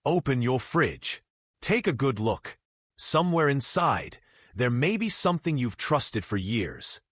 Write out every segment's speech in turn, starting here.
Open your fridge. Take a good look. Somewhere inside, there may be something you've trusted for years.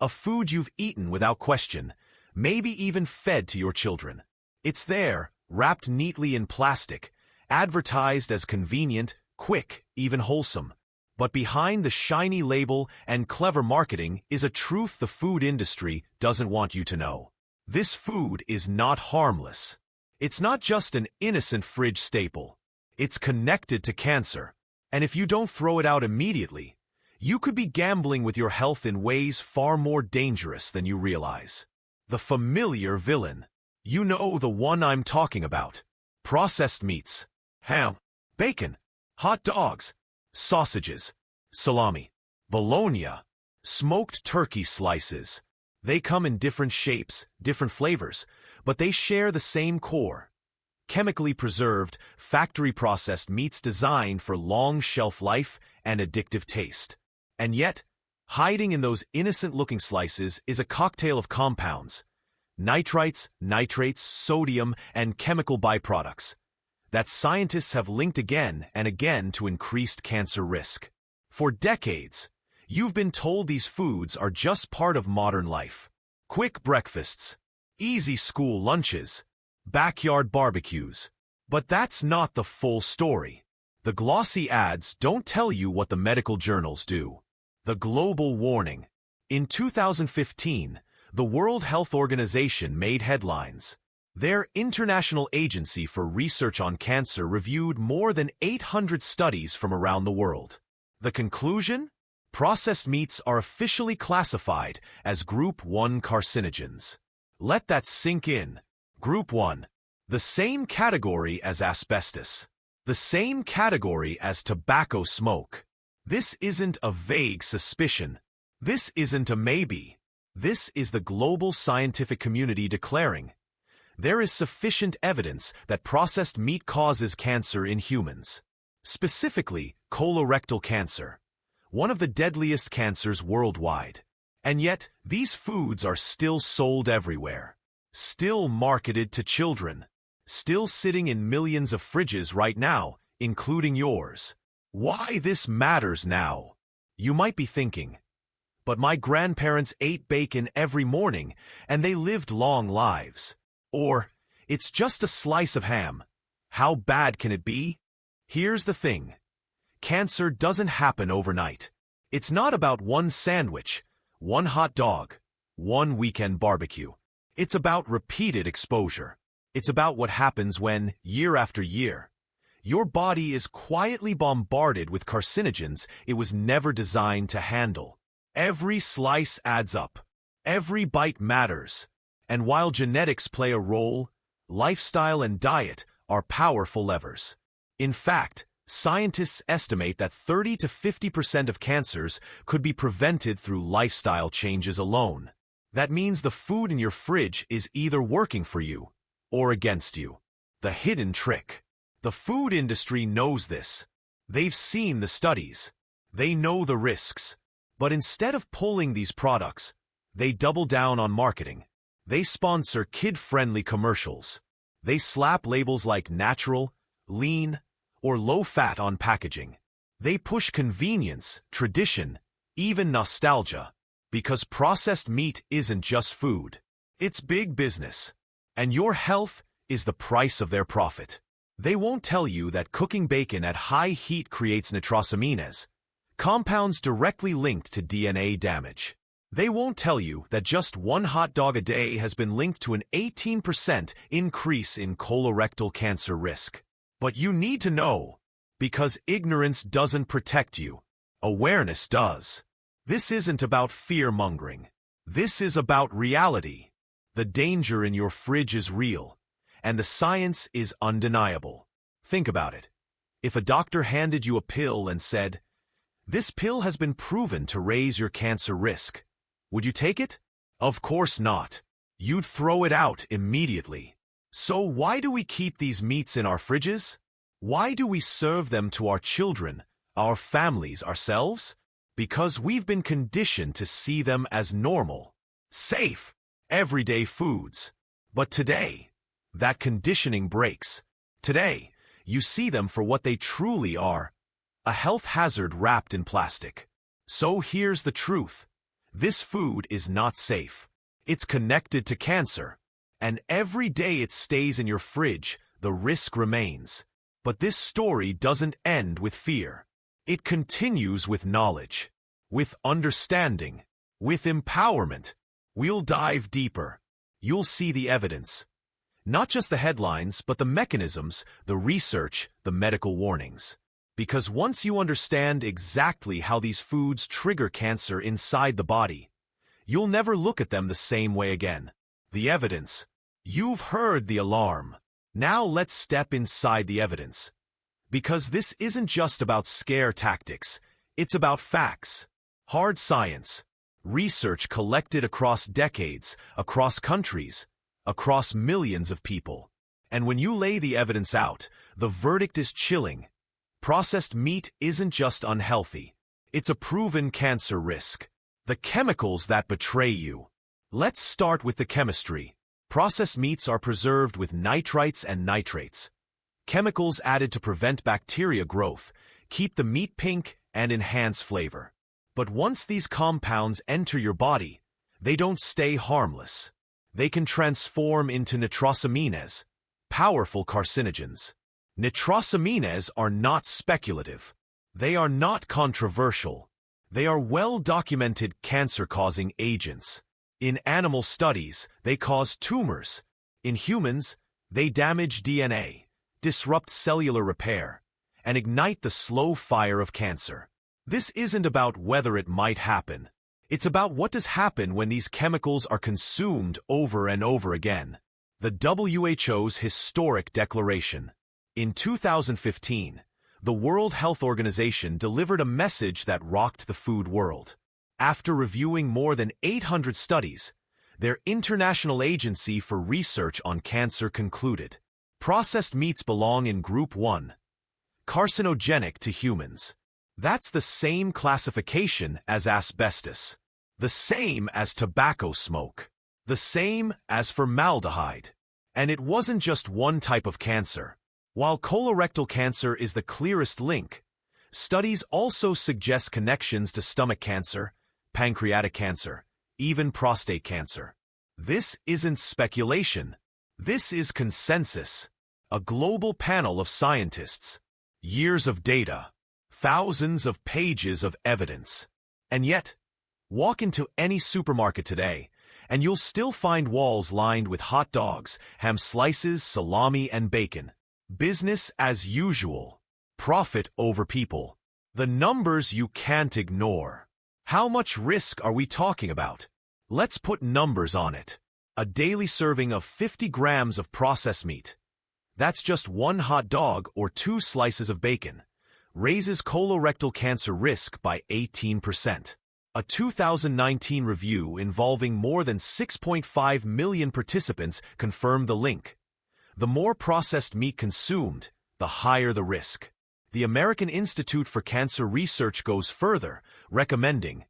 A food you've eaten without question, maybe even fed to your children. It's there, wrapped neatly in plastic, advertised as convenient, quick, even wholesome. But behind the shiny label and clever marketing is a truth the food industry doesn't want you to know. This food is not harmless. It's not just an innocent fridge staple. It's connected to cancer. And if you don't throw it out immediately, you could be gambling with your health in ways far more dangerous than you realize. The familiar villain. You know the one I'm talking about. Processed meats, ham, bacon, hot dogs, sausages, salami, bologna, smoked turkey slices. They come in different shapes, different flavors, but they share the same core. Chemically preserved, factory-processed meats designed for long shelf life and addictive taste. And yet, hiding in those innocent-looking slices is a cocktail of compounds, nitrites, nitrates, sodium, and chemical byproducts that scientists have linked again and again to increased cancer risk. For decades, you've been told these foods are just part of modern life. Quick breakfasts, easy school lunches, backyard barbecues. But that's not the full story. The glossy ads don't tell you what the medical journals do. The global warning. In 2015, the World Health Organization made headlines. Their International Agency for Research on Cancer reviewed more than 800 studies from around the world. The conclusion? Processed meats are officially classified as Group 1 carcinogens. Let that sink in. Group 1. The same category as asbestos. The same category as tobacco smoke. This isn't a vague suspicion. This isn't a maybe. This is the global scientific community declaring, there is sufficient evidence that processed meat causes cancer in humans. Specifically, colorectal cancer, one of the deadliest cancers worldwide. And yet, these foods are still sold everywhere. Still marketed to children. Still sitting in millions of fridges right now, including yours. Why this matters now? You might be thinking, but my grandparents ate bacon every morning and they lived long lives. Or, it's just a slice of ham. How bad can it be? Here's the thing. Cancer doesn't happen overnight. It's not about one sandwich, one hot dog, one weekend barbecue. It's about repeated exposure. It's about what happens when, year after year, your body is quietly bombarded with carcinogens it was never designed to handle. Every slice adds up. Every bite matters. And while genetics play a role, lifestyle and diet are powerful levers. In fact, scientists estimate that 30 to 50% of cancers could be prevented through lifestyle changes alone. That means the food in your fridge is either working for you or against you. The hidden trick. The food industry knows this. They've seen the studies. They know the risks. But instead of pulling these products, they double down on marketing. They sponsor kid-friendly commercials. They slap labels like natural, lean, or low-fat on packaging. They push convenience, tradition, even nostalgia. Because processed meat isn't just food. It's big business. And your health is the price of their profit. They won't tell you that cooking bacon at high heat creates nitrosamines, compounds directly linked to DNA damage. They won't tell you that just one hot dog a day has been linked to an 18% increase in colorectal cancer risk. But you need to know, because ignorance doesn't protect you. Awareness does. This isn't about fear-mongering. This is about reality. The danger in your fridge is real, and the science is undeniable. Think about it. If a doctor handed you a pill and said, "This pill has been proven to raise your cancer risk," would you take it? Of course not. You'd throw it out immediately. So why do we keep these meats in our fridges? Why do we serve them to our children, our families, ourselves? Because we've been conditioned to see them as normal, safe, everyday foods. But today, that conditioning breaks. Today, You see them for what they truly are, a health hazard wrapped in plastic. So here's the truth. This food is not safe. It's connected to cancer. And every day it stays in your fridge, the risk remains. But this story doesn't end with fear. It continues with knowledge, with understanding, with empowerment. We'll dive deeper. You'll see the evidence. Not just the headlines, but the mechanisms, the research, the medical warnings. Because once you understand exactly how these foods trigger cancer inside the body, you'll never look at them the same way again. The evidence. You've heard the alarm. Now let's step inside the evidence. Because this isn't just about scare tactics, it's about facts, hard science, research collected across decades, across countries, across millions of people. And when you lay the evidence out, the verdict is chilling. Processed meat isn't just unhealthy. It's a proven cancer risk. The chemicals that betray you. Let's start with the chemistry. Processed meats are preserved with nitrites and nitrates, chemicals added to prevent bacteria growth, keep the meat pink, and enhance flavor. But once these compounds enter your body, they don't stay harmless. They can transform into nitrosamines, powerful carcinogens. Nitrosamines are not speculative. They are not controversial. They are well-documented cancer-causing agents. In animal studies, they cause tumors. In humans, they damage DNA, disrupt cellular repair, and ignite the slow fire of cancer. This isn't about whether it might happen. It's about what does happen when these chemicals are consumed over and over again. The WHO's historic declaration. In 2015, the World Health Organization delivered a message that rocked the food world. After reviewing more than 800 studies, their International Agency for Research on Cancer concluded, processed meats belong in Group 1, carcinogenic to humans. That's the same classification as asbestos, the same as tobacco smoke, the same as formaldehyde. And it wasn't just one type of cancer. While colorectal cancer is the clearest link, studies also suggest connections to stomach cancer, pancreatic cancer, even prostate cancer. This isn't speculation. This is consensus. A global panel of scientists. Years of data. Thousands of pages of evidence. And yet, walk into any supermarket today, and you'll still find walls lined with hot dogs, ham slices, salami, and bacon. Business as usual. Profit over people. The numbers you can't ignore. How much risk are we talking about? Let's put numbers on it. A daily serving of 50 grams of processed meat. That's just one hot dog or 2 slices of bacon. Raises colorectal cancer risk by 18%. A 2019 review involving more than 6.5 million participants confirmed the link. The more processed meat consumed, the higher the risk. The American Institute for Cancer Research goes further, recommending,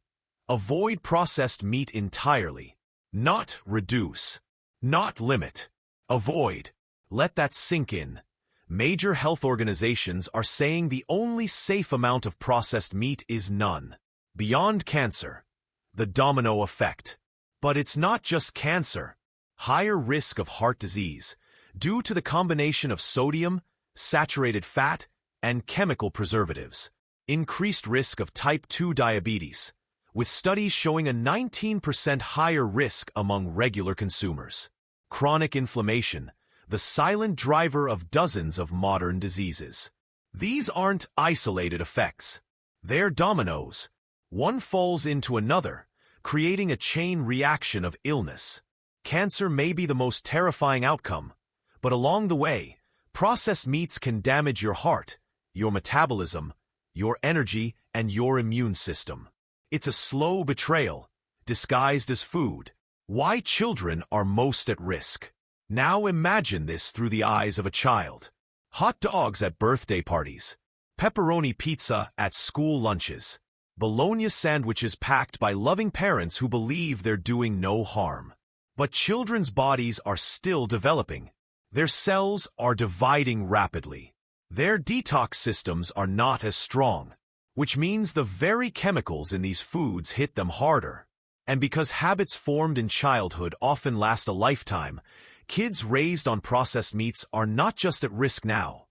avoid processed meat entirely. Not reduce. Not limit. Avoid. Let that sink in. Major health organizations are saying the only safe amount of processed meat is none. Beyond cancer. The domino effect. But it's not just cancer. Higher risk of heart disease, due to the combination of sodium, saturated fat, and chemical preservatives. Increased risk of type 2 diabetes, with studies showing a 19% higher risk among regular consumers. Chronic inflammation, the silent driver of dozens of modern diseases. These aren't isolated effects. They're dominoes. One falls into another, creating a chain reaction of illness. Cancer may be the most terrifying outcome, but along the way, processed meats can damage your heart, your metabolism, your energy, and your immune system. It's a slow betrayal, disguised as food. Why children are most at risk. Now imagine this through the eyes of a child. Hot dogs at birthday parties. Pepperoni pizza at school lunches. Bologna sandwiches packed by loving parents who believe they're doing no harm. But children's bodies are still developing. Their cells are dividing rapidly. Their detox systems are not as strong, which means the very chemicals in these foods hit them harder. And because habits formed in childhood often last a lifetime, kids raised on processed meats are not just at risk now.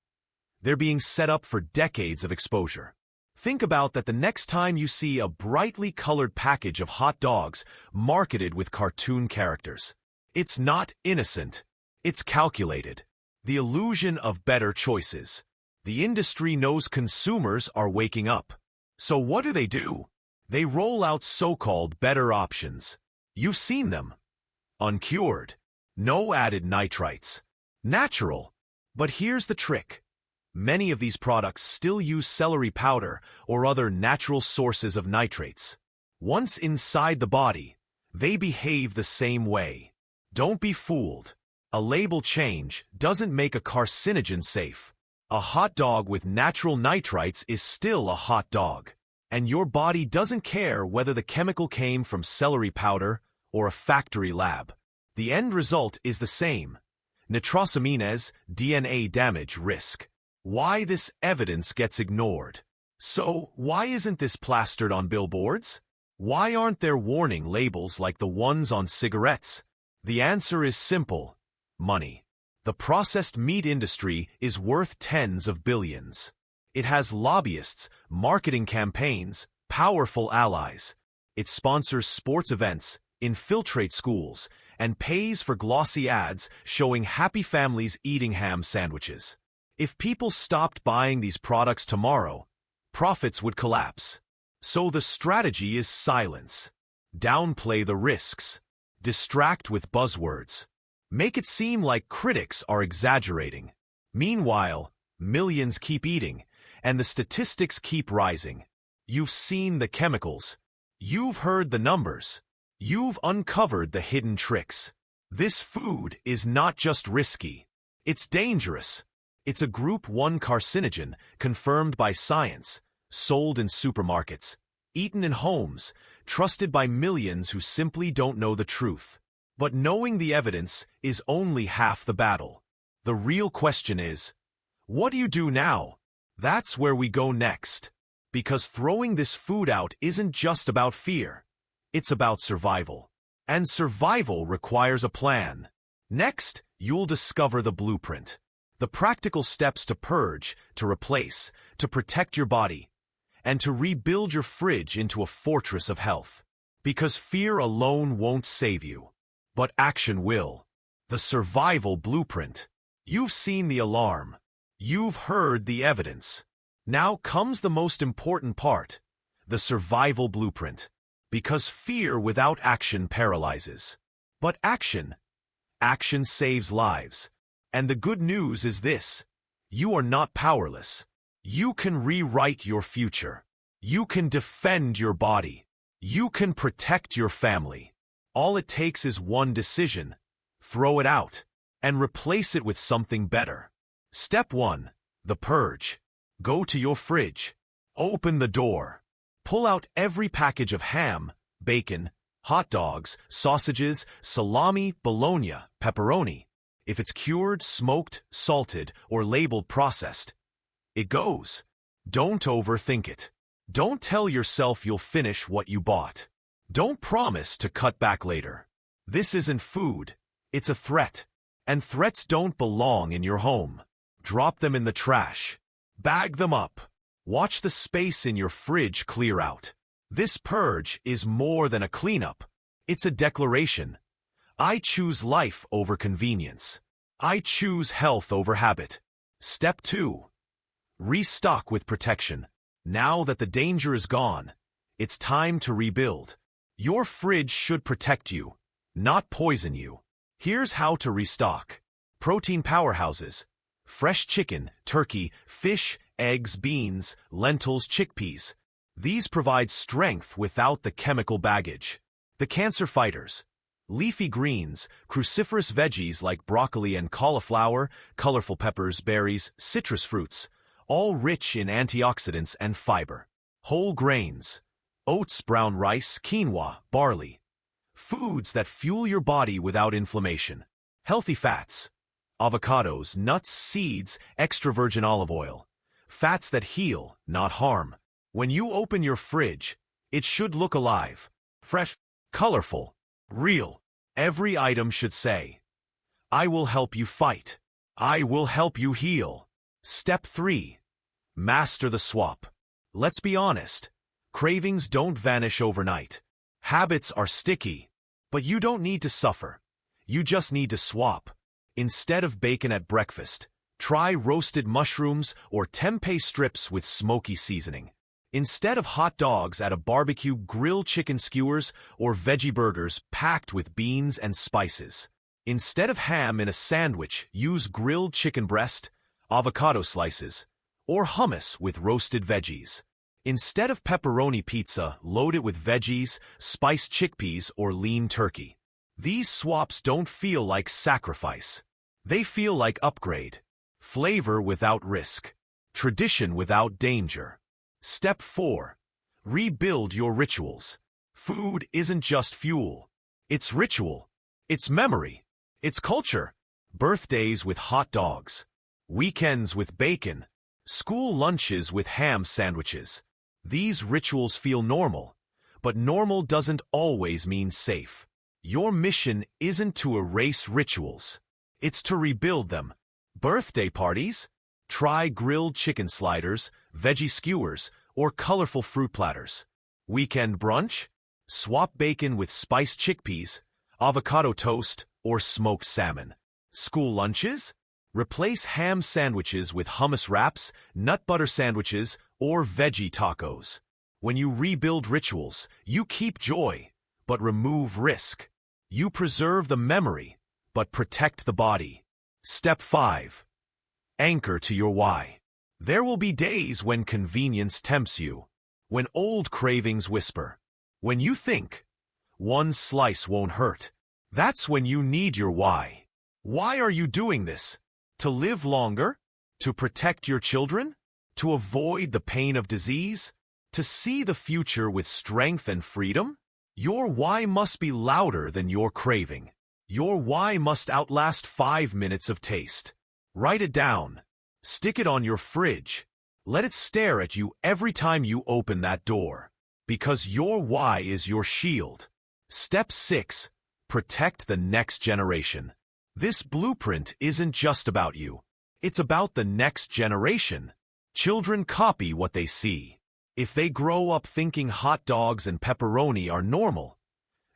They're being set up for decades of exposure. Think about that the next time you see a brightly colored package of hot dogs marketed with cartoon characters. It's not innocent. It's calculated. The illusion of better choices. The industry knows consumers are waking up. So what do? They roll out so-called better options. You've seen them. Uncured. No added nitrites. Natural. But here's the trick. Many of these products still use celery powder or other natural sources of nitrates. Once inside the body, they behave the same way. Don't be fooled. A label change doesn't make a carcinogen safe. A hot dog with natural nitrites is still a hot dog. And your body doesn't care whether the chemical came from celery powder or a factory lab. The end result is the same. Nitrosamines, DNA damage risk. Why this evidence gets ignored? So, why isn't this plastered on billboards? Why aren't there warning labels like the ones on cigarettes? The answer is simple. Money. The processed meat industry is worth tens of billions. It has lobbyists, marketing campaigns, powerful allies. It sponsors sports events, infiltrates schools, and pays for glossy ads showing happy families eating ham sandwiches. If people stopped buying these products tomorrow, profits would collapse. So the strategy is silence. Downplay the risks. Distract with buzzwords. Make it seem like critics are exaggerating. Meanwhile, millions keep eating, and the statistics keep rising. You've seen the chemicals. You've heard the numbers. You've uncovered the hidden tricks. This food is not just risky. It's dangerous. It's a Group 1 carcinogen, confirmed by science, sold in supermarkets, eaten in homes, trusted by millions who simply don't know the truth. But knowing the evidence is only half the battle. The real question is, what do you do now? That's where we go next. Because throwing this food out isn't just about fear. It's about survival. And survival requires a plan. Next, you'll discover the blueprint. The practical steps to purge, to replace, to protect your body, and to rebuild your fridge into a fortress of health. Because fear alone won't save you, but action will. The survival blueprint. You've seen the alarm. You've heard the evidence. Now comes the most important part, the survival blueprint. Because fear without action paralyzes. But action saves lives. And the good news is this: you are not powerless. You can rewrite your future. You can defend your body. You can protect your family. All it takes is one decision. Throw it out and replace it with something better. Step 1. The purge. Go to your fridge. Open the door. Pull out every package of ham, bacon, hot dogs, sausages, salami, bologna, pepperoni. If it's cured, smoked, salted, or labeled processed, it goes. Don't overthink it. Don't tell yourself you'll finish what you bought. Don't promise to cut back later. This isn't food. It's a threat. And threats don't belong in your home. Drop them in the trash. Bag them up. Watch the space in your fridge clear out. This purge is more than a cleanup. It's a declaration. I choose life over convenience. I choose health over habit. Step 2. Restock with protection. Now that the danger is gone, it's time to rebuild. Your fridge should protect you, not poison you. Here's how to restock. Protein powerhouses. Fresh chicken, turkey, fish, eggs, beans, lentils, chickpeas. These provide strength without the chemical baggage. The cancer fighters. Leafy greens, cruciferous veggies like broccoli and cauliflower, colorful peppers, berries, citrus fruits, all rich in antioxidants and fiber. Whole grains. Oats, brown rice, quinoa, barley. Foods that fuel your body without inflammation. Healthy fats. avocados, nuts, seeds, extra virgin olive oil. Fats that heal, not harm. When you open your fridge, it should look alive, fresh, colorful, real. Every item should say, I will help you fight. I will help you heal. Step 3. Master the swap. Let's be honest. Cravings don't vanish overnight. Habits are sticky. But you don't need to suffer. You just need to swap. Instead of bacon at breakfast, try roasted mushrooms or tempeh strips with smoky seasoning. Instead of hot dogs at a barbecue, grill chicken skewers or veggie burgers packed with beans and spices. Instead of ham in a sandwich, use grilled chicken breast, avocado slices, or hummus with roasted veggies. Instead of pepperoni pizza, load it with veggies, spiced chickpeas, or lean turkey. These swaps don't feel like sacrifice. They feel like upgrade. Flavor without risk. Tradition without danger. Step 4. Rebuild your rituals. Food isn't just fuel. It's ritual. It's memory. It's culture. Birthdays with hot dogs. Weekends with bacon. School lunches with ham sandwiches. These rituals feel normal, but normal doesn't always mean safe. Your mission isn't to erase rituals. It's to rebuild them. Birthday parties? Try grilled chicken sliders, veggie skewers, or colorful fruit platters. Weekend brunch? Swap bacon with spiced chickpeas, avocado toast, or smoked salmon. School lunches? Replace ham sandwiches with hummus wraps, nut butter sandwiches, or veggie tacos. When you rebuild rituals, you keep joy, but remove risk. You preserve the memory, but protect the body. Step 5. Anchor to your why. There will be days when convenience tempts you, when old cravings whisper, when you think, one slice won't hurt. That's when you need your why. Why are you doing this? To live longer? To protect your children? To avoid the pain of disease? To see the future with strength and freedom? Your why must be louder than your craving. Your why must outlast 5 minutes of taste. Write it down. Stick it on your fridge. Let it stare at you every time you open that door. Because your why is your shield. Step 6. Protect the next generation. This blueprint isn't just about you. It's about the next generation. Children copy what they see. If they grow up thinking hot dogs and pepperoni are normal,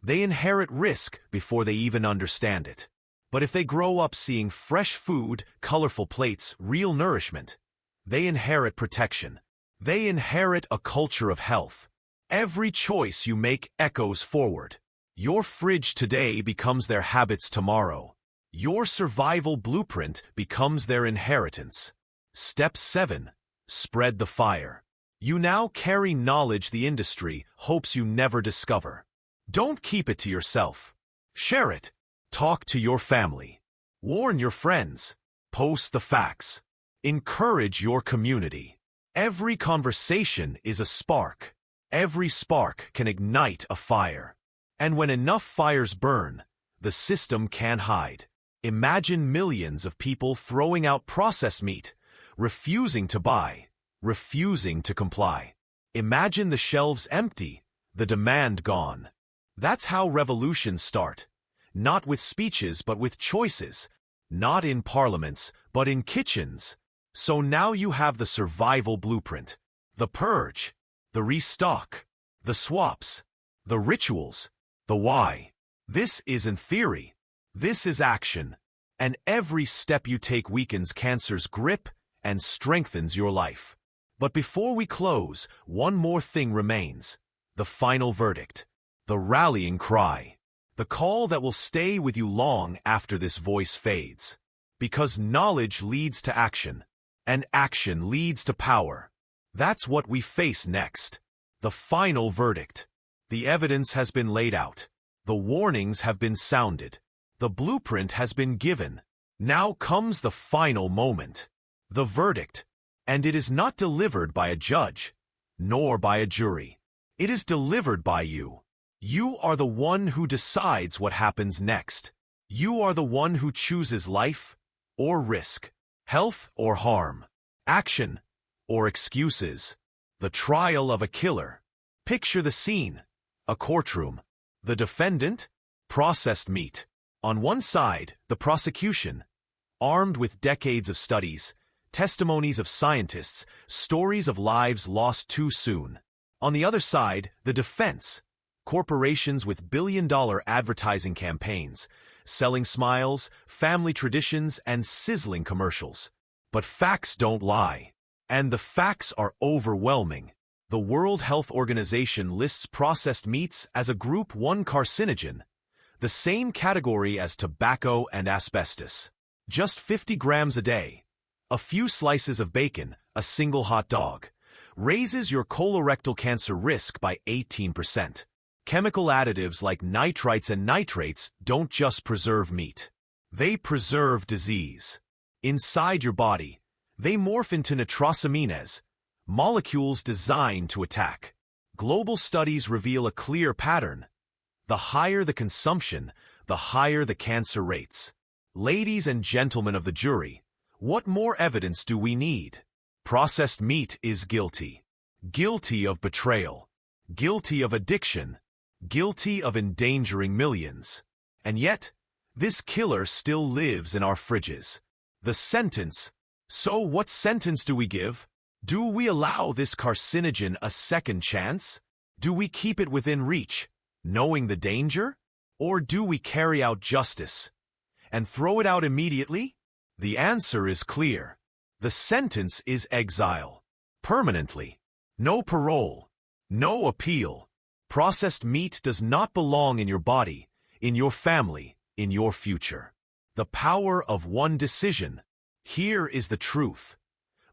they inherit risk before they even understand it. But if they grow up seeing fresh food, colorful plates, real nourishment, they inherit protection. They inherit a culture of health. Every choice you make echoes forward. Your fridge today becomes their habits tomorrow. Your survival blueprint becomes their inheritance. Step 7. Spread the fire. You now carry knowledge the industry hopes you never discover. Don't keep it to yourself. Share it. Talk to your family. Warn your friends. Post the facts. Encourage your community. Every conversation is a spark. Every spark can ignite a fire. And when enough fires burn, the system can't hide. Imagine millions of people throwing out processed meat, refusing to buy, refusing to comply. Imagine the shelves empty, the demand gone. That's how revolutions start. Not with speeches, but with choices. Not in parliaments, but in kitchens. So now you have the survival blueprint. The purge, the restock, the swaps, the rituals, the why. This isn't theory. This is action. And every step you take weakens cancer's grip and strengthens your life. But before we close, one more thing remains. The final verdict. The rallying cry. The call that will stay with you long after this voice fades. Because knowledge leads to action, and action leads to power. That's what we face next. The final verdict. The evidence has been laid out. The warnings have been sounded. The blueprint has been given. Now comes the final moment. The verdict. And it is not delivered by a judge, nor by a jury. It is delivered by you. You are the one who decides what happens next. You are the one who chooses life or risk, health or harm, action or excuses. The trial of a killer. Picture the scene. A courtroom. The defendant, processed meat. On one side, the prosecution, armed with decades of studies, testimonies of scientists, stories of lives lost too soon. On the other side, the defense, corporations with billion-dollar advertising campaigns, selling smiles, family traditions, and sizzling commercials. But facts don't lie. And the facts are overwhelming. The World Health Organization lists processed meats as a Group 1 carcinogen, the same category as tobacco and asbestos. Just 50 grams a day, a few slices of bacon, a single hot dog, raises your colorectal cancer risk by 18%. Chemical additives like nitrites and nitrates don't just preserve meat. They preserve disease. Inside your body, they morph into nitrosamines, molecules designed to attack. Global studies reveal a clear pattern. The higher the consumption, the higher the cancer rates. Ladies and gentlemen of the jury, what more evidence do we need? Processed meat is guilty. Guilty of betrayal. Guilty of addiction. Guilty of endangering millions. And yet, this killer still lives in our fridges. The sentence. So what sentence do we give? Do we allow this carcinogen a second chance? Do we keep it within reach, knowing the danger? Or do we carry out justice and throw it out immediately? The answer is clear. The sentence is exile. Permanently. No parole. No appeal. Processed meat does not belong in your body, in your family, in your future. The power of one decision. Here is the truth.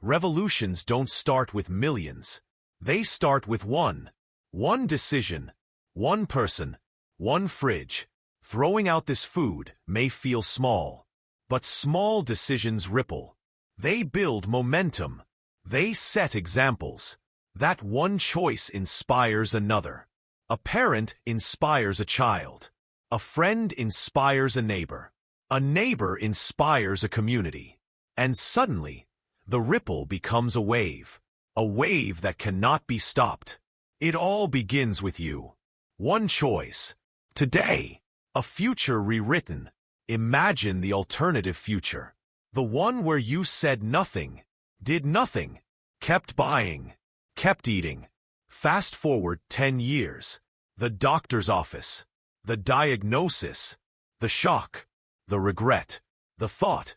Revolutions don't start with millions. They start with one. One decision. One person. One fridge. Throwing out this food may feel small, but small decisions ripple. They build momentum. They set examples. That one choice inspires another. A parent inspires a child. A friend inspires a neighbor. A neighbor inspires a community. And suddenly, the ripple becomes a wave that cannot be stopped. It all begins with you. One choice. Today, a future rewritten. Imagine the alternative future. The one where you said nothing, did nothing, kept buying, kept eating. Fast forward 10 years. The doctor's office. The diagnosis. The shock. The regret. The thought.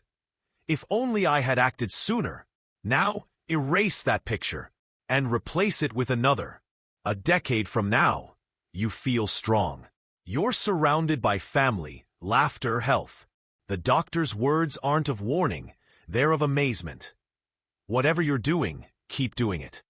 If only I had acted sooner. Now, erase that picture and replace it with another. A decade from now, you feel strong. You're surrounded by family, laughter, health. The doctor's words aren't of warning, they're of amazement. Whatever you're doing, keep doing it.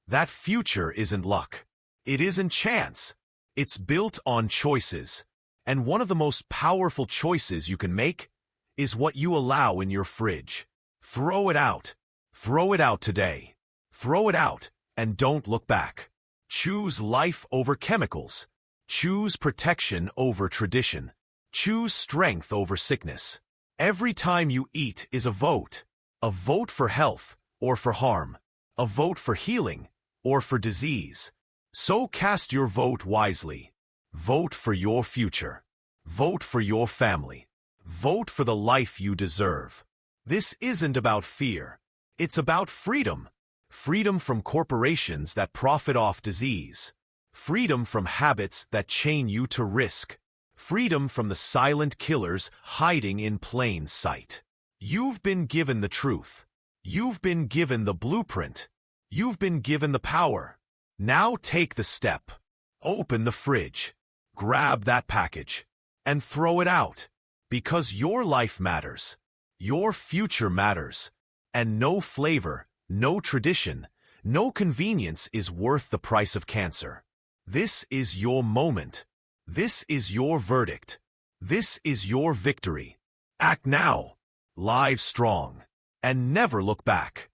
That future isn't luck. It isn't chance. It's built on choices. And one of the most powerful choices you can make is what you allow in your fridge. Throw it out. Throw it out today. Throw it out and don't look back. Choose life over chemicals. Choose protection over tradition. Choose strength over sickness. Every time you eat is a vote. A vote for health or for harm. A vote for healing or for disease. So cast your vote wisely. Vote for your future. Vote for your family. Vote for the life you deserve. This isn't about fear. It's about freedom. Freedom from corporations that profit off disease. Freedom from habits that chain you to risk. Freedom from the silent killers hiding in plain sight. You've been given the truth. You've been given the blueprint. You've been given the power. Now take the step. Open the fridge. Grab that package. And throw it out. Because your life matters. Your future matters. And no flavor, no tradition, no convenience is worth the price of cancer. This is your moment. This is your verdict. This is your victory. Act now. Live strong. And never look back.